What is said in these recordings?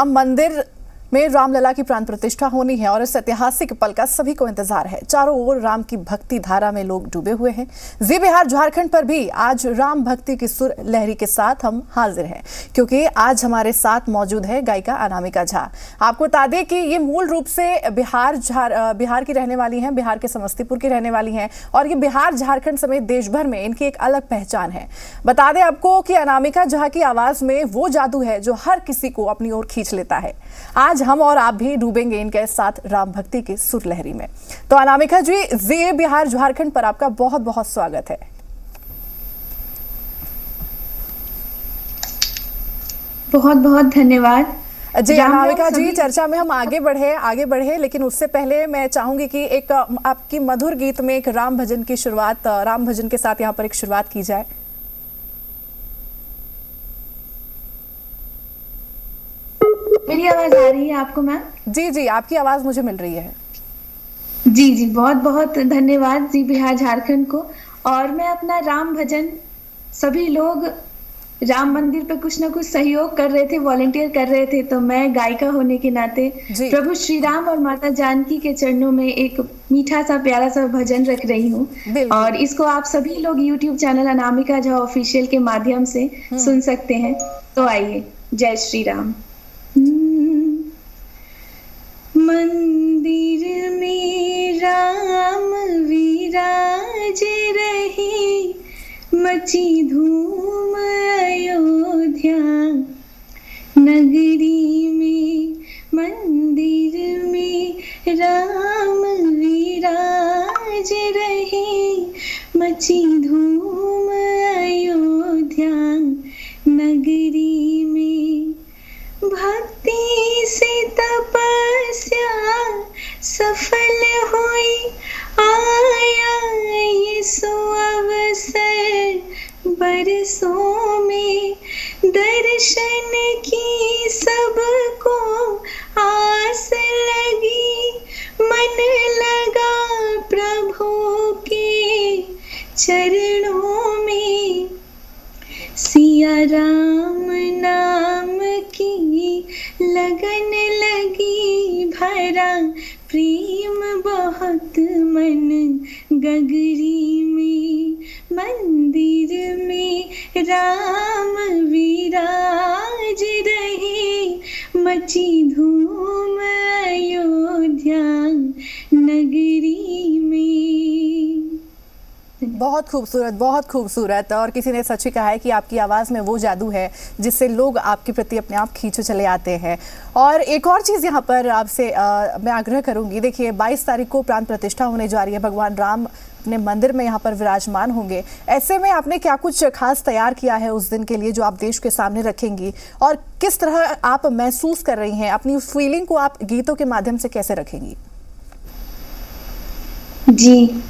अब मंदिर में रामलला की प्राण प्रतिष्ठा होनी है और इस ऐतिहासिक पल का सभी को इंतजार है। चारों ओर राम की भक्ति धारा में लोग डूबे हुए हैं। जी बिहार झारखंड पर भी आज राम भक्ति की सुर लहरी के साथ हम हाजिर हैं, क्योंकि आज हमारे साथ मौजूद है गायिका अनामिका झा। आपको बता दें कि ये मूल रूप से बिहार की रहने वाली हैं, बिहार के समस्तीपुर की रहने वाली हैं और ये बिहार झारखंड समेत देश भर में इनकी एक अलग पहचान है। बता दें आपको कि अनामिका झा की आवाज में वो जादू है जो हर किसी को अपनी ओर खींच लेता है। आज हम और आप भी डूबेंगे इनके साथ राम भक्ति की सुर लहरी में। तो अनामिका जी, जी बिहार झारखंड पर आपका बहुत बहुत स्वागत है। बहुत बहुत धन्यवाद जी अनामिका जी, चर्चा में हम आगे बढ़े लेकिन उससे पहले मैं चाहूंगी कि एक आपकी मधुर गीत में एक राम भजन की शुरुआत, राम भजन के साथ यहाँ पर एक शुरुआत की जाए। मेरी आवाज आ रही है आपको मैम? जी जी, आपकी आवाज मुझे मिल रही है। जी जी, बहुत बहुत धन्यवाद जी बिहार झारखंड को। और मैं अपना राम भजन, सभी लोग राम मंदिर पे कुछ ना कुछ सहयोग कर रहे थे, वॉलेंटियर कर रहे थे, तो मैं गायिका होने के नाते प्रभु श्री राम और माता जानकी के चरणों में एक मीठा सा प्यारा सा भजन रख रही हूँ। और इसको आप सभी लोग YouTube channel Anamika Jha official के माध्यम से सुन सकते हैं। तो आइए, जय श्री राम। मंदिर में राम विराज रहे, मची धूम अयोध्या नगरी में। मंदिर में राम विराज रहे, मची धूम अयोध्या नगरी में। भक्ति से तपस्या सफल हुई, आया यीशु अवसर बरसों में। दर्शन की सबको आस लगी, मन लगा प्रभु के चरणों में। सिया राम नाम की लगन लगी, भरा प्रेम बहुत मन गगरी में। मंदिर में राम विराज रहे, मची धूम अयोध्या नगरी में। बहुत खूबसूरत। और किसी ने सच ही कहा है कि आपकी आवाज़ में वो जादू है जिससे लोग आपके प्रति अपने आप खींचे चले आते हैं। और एक और चीज़ यहाँ पर आपसे मैं आग्रह करूँगी, देखिए 22 तारीख को प्राण प्रतिष्ठा होने जा रही है, भगवान राम अपने मंदिर में यहाँ पर विराजमान होंगे। ऐसे में आपने क्या कुछ खास तैयार किया है उस दिन के लिए जो आप देश के सामने रखेंगी, और किस तरह आप महसूस कर रही हैं, अपनी उस फीलिंग को आप गीतों के माध्यम से कैसे रखेंगी? जी,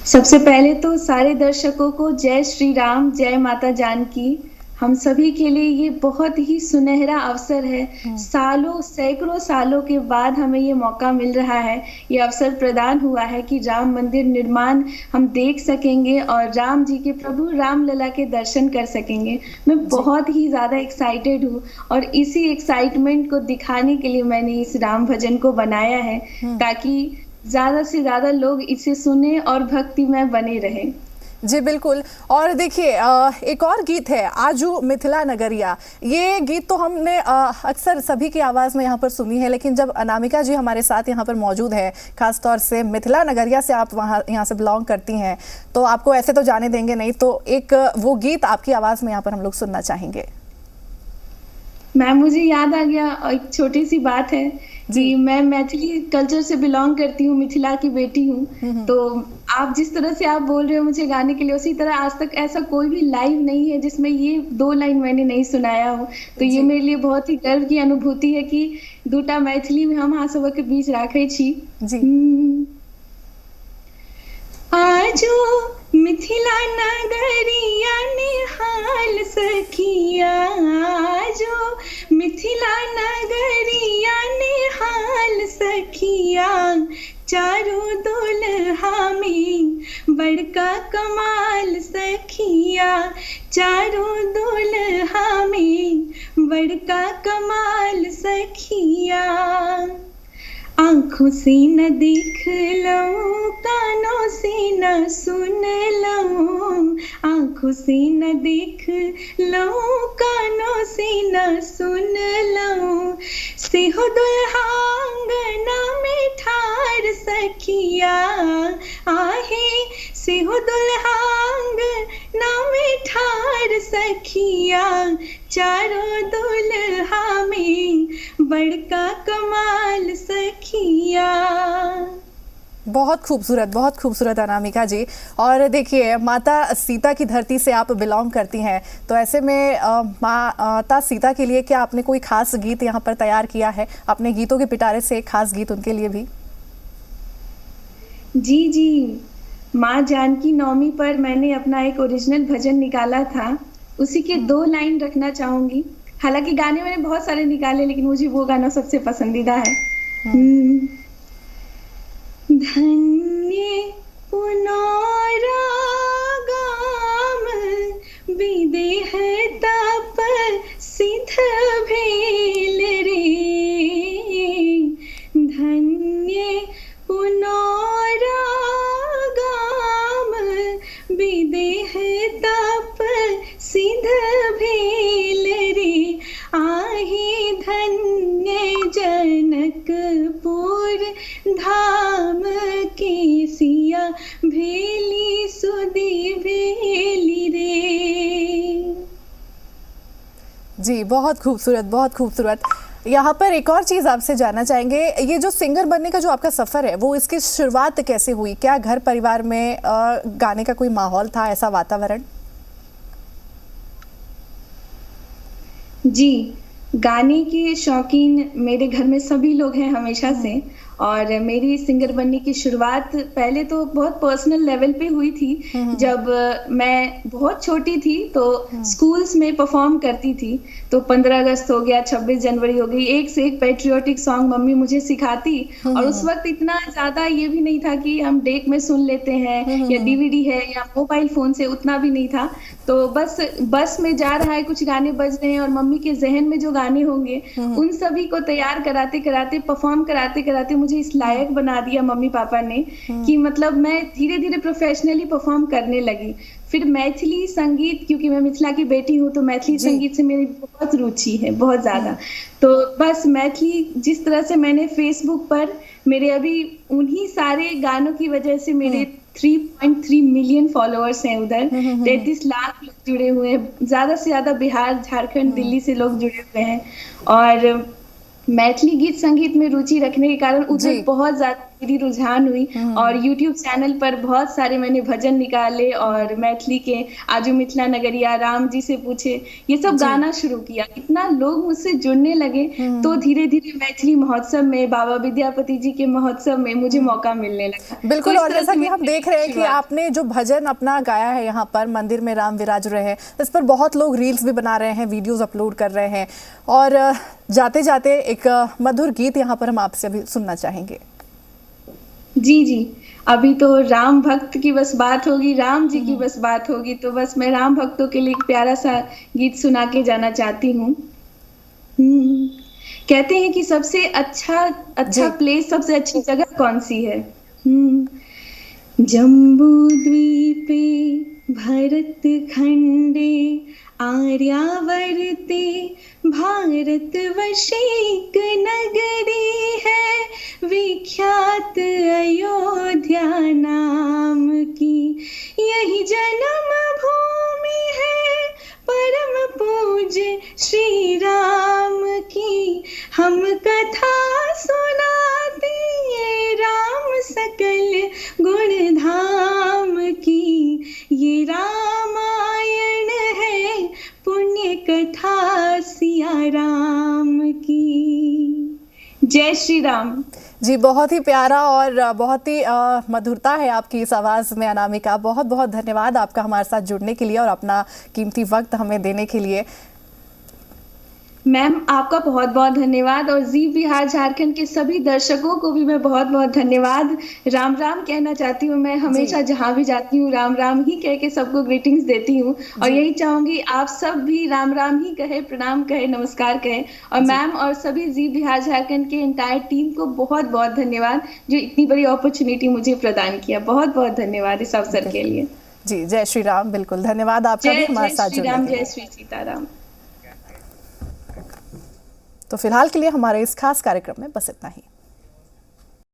सबसे पहले तो सारे दर्शकों को जय श्री राम, जय माता जानकी। हम सभी के लिए ये बहुत ही सुनहरा अवसर है। सैकड़ों सालों के बाद हमें ये मौका मिल रहा है, ये अवसर प्रदान हुआ है कि राम मंदिर निर्माण हम देख सकेंगे और राम जी के प्रभु रामलला के दर्शन कर सकेंगे। मैं बहुत ही ज्यादा एक्साइटेड हूँ और इसी एक्साइटमेंट को दिखाने के लिए मैंने इस राम भजन को बनाया है, ताकि ज्यादा से ज्यादा लोग इसे सुने और भक्ति में बने रहें। जी बिल्कुल। और देखिए एक और गीत है, आजू मिथिला नगरिया। ये गीत तो हमने अक्सर सभी की आवाज़ में यहाँ पर सुनी है, लेकिन जब अनामिका जी हमारे साथ यहाँ पर मौजूद है, खासतौर से मिथिला नगरिया से आप यहाँ से बिलोंग करती हैं, तो आपको ऐसे तो जाने देंगे नहीं, तो एक वो गीत आपकी आवाज़ में यहाँ पर हम लोग सुनना चाहेंगे। मैम, मुझे याद आ गया, एक छोटी सी बात है जी। मैं मैथिली कल्चर से बिलोंग करती हूँ, मिथिला की बेटी हूँ। तो आप जिस तरह से आप बोल रहे हो मुझे गाने के लिए, उसी तरह आज तक ऐसा कोई भी लाइव नहीं है जिसमें ये 2 लाइन मैंने नहीं सुनाया हो। तो ये मेरे लिए बहुत ही गर्व की अनुभूति है कि 2टा मैथिली में हम अहाँ सबके बीच राखे छी। आजो मिथिला नगरिया निहाल सखिया, आजो मिथिला नगरिया निहाल सखिया। चारों दुल्हा में बड़का कमाल सखिया, चारों दुल्हा में बड़का कमाल सखिया। आंखों से न देख लऊं, कानों से न सुन लऊं, आंखों से न देख लऊं, कानों से न सुन लऊं, से हो दुल्हा अंगना में ठाड़ सखिया। आहे से हो दुल्हा अंगना में ठाड़ सखिया, चारों दुल्हा में बड़का कमाल सखिया। बहुत खूबसूरत अनामिका जी। और देखिए, माता सीता की धरती से आप बिलोंग करती हैं, तो ऐसे में माता सीता के लिए क्या आपने कोई खास गीत यहाँ पर तैयार किया है? अपने गीतों के पिटारे से एक खास गीत उनके लिए भी। जी जी, माँ जानकी नवमी पर मैंने अपना एक ओरिजिनल भजन निकाला था, उसी के 2 लाइन रखना चाहूंगी। हालांकि गाने मैंने बहुत सारे निकाले, लेकिन मुझे वो गाना सबसे पसंदीदा है। धन्य पुनरागम विदेह तप सिद्ध भेल रे, धन्य पुनरागम विदेह तप सिद्ध भेल रे, आहे धन्य जनकपुर धाम के सिया भेली सुदी भेली रे। जी, बहुत खूबसूरत। यहाँ पर एक और चीज़ आपसे जानना चाहेंगे, ये जो सिंगर बनने का जो आपका सफ़र है, वो इसकी शुरुआत कैसे हुई? क्या घर परिवार में गाने का कोई माहौल था, ऐसा वातावरण? जी, गाने के शौकीन मेरे घर में सभी लोग हैं हमेशा से। और मेरी सिंगर बनने की शुरुआत पहले तो बहुत पर्सनल लेवल पे हुई थी। जब मैं बहुत छोटी थी तो स्कूल्स में परफॉर्म करती थी, तो 15 अगस्त हो गया, 26 जनवरी हो गई, एक से एक पैट्रियोटिक सॉन्ग मम्मी मुझे सिखाती। और उस वक्त इतना ज्यादा ये भी नहीं था कि हम डेक में सुन लेते हैं या डीवीडी है या मोबाइल फोन से, उतना भी नहीं था। तो बस में जा रहा है, कुछ गाने बज रहे हैं और मम्मी के जहन में जो गाने होंगे उन सभी को तैयार कराते कराते, परफॉर्म कराते कराते मुझे इस लायक बना दिया मम्मी पापा ने कि मतलब मैं धीरे धीरे प्रोफेशनली परफॉर्म करने लगी। फिर मैथिली संगीत, क्योंकि मैं मिथिला की बेटी हूँ, तो मैथिली संगीत से मेरी बहुत रुचि है, बहुत ज्यादा। तो बस मैथिली जिस तरह से मैंने फेसबुक पर मेरे अभी उन्हीं सारे गानों की वजह से मेरे 3.3 मिलियन फॉलोअर्स हैं उधर, 33 लाख लोग जुड़े हुए हैं, ज्यादा से ज्यादा बिहार, झारखंड, दिल्ली से लोग जुड़े हुए हैं। और मैथिली गीत संगीत में रुचि रखने के कारण उधर बहुत ज्यादा मेरी रुझान हुई। और YouTube चैनल पर बहुत सारे मैंने भजन निकाले और मैथिली के आजू मिथिला नगरिया, राम जी से पूछे, ये सब गाना शुरू किया। इतना लोग मुझसे जुड़ने लगे तो धीरे धीरे मैथिली महोत्सव में, बाबा विद्यापति जी के महोत्सव में मुझे मौका मिलने लगा। बिल्कुल। और जैसा कि हम देख रहे हैं कि आपने जो भजन अपना गाया है यहाँ पर, मंदिर में राम विराज रहे हैं, इस पर बहुत लोग रील्स भी बना रहे हैं, वीडियोज अपलोड कर रहे हैं। और जाते जाते एक मधुर गीत यहाँ पर हम आपसे भी सुनना चाहेंगे। जी जी, अभी तो राम भक्त की बस बात होगी, राम जी की बस बात होगी, तो बस मैं राम भक्तों के लिए एक प्यारा सा गीत सुना के जाना चाहती हूँ। कहते हैं कि सबसे अच्छा प्लेस, सबसे अच्छी जगह कौन सी है? जम्बू द्वीपे भरत खंडे आर्यावर्ते भारत वशीक नगरी है, विख्यात अयोध्या नाम की यही जन्म भूमि है, परम पूज्य श्री राम की हम कथा सुनाते हैं, राम सकल गुण धाम की ये रामायण है, पुण्य कथा सिया राम की। जय श्री राम। जी, बहुत ही प्यारा और बहुत ही मधुरता है आपकी इस आवाज़ में अनामिका। बहुत बहुत धन्यवाद आपका हमारे साथ जुड़ने के लिए और अपना कीमती वक्त हमें देने के लिए। मैम आपका बहुत बहुत धन्यवाद और जी बिहार झारखंड के सभी दर्शकों को भी मैं बहुत बहुत धन्यवाद राम राम कहना चाहती हूँ। मैं हमेशा जहाँ भी जाती हूँ राम राम ही कह के सबको ग्रीटिंग्स देती हूँ और यही चाहूंगी आप सब भी राम राम ही कहे, प्रणाम कहे, नमस्कार कहे। और मैम और सभी जी बिहार झारखंड के एंटायर टीम को बहुत बहुत धन्यवाद जो इतनी बड़ी अपॉर्चुनिटी मुझे प्रदान किया। बहुत बहुत धन्यवाद इस अवसर के लिए। जी, जय श्री राम। बिल्कुल धन्यवाद आपका भी हमारे साथ जुड़ने के लिए। जय श्री सीताराम। तो फिलहाल के लिए हमारे इस खास कार्यक्रम में बस इतना ही।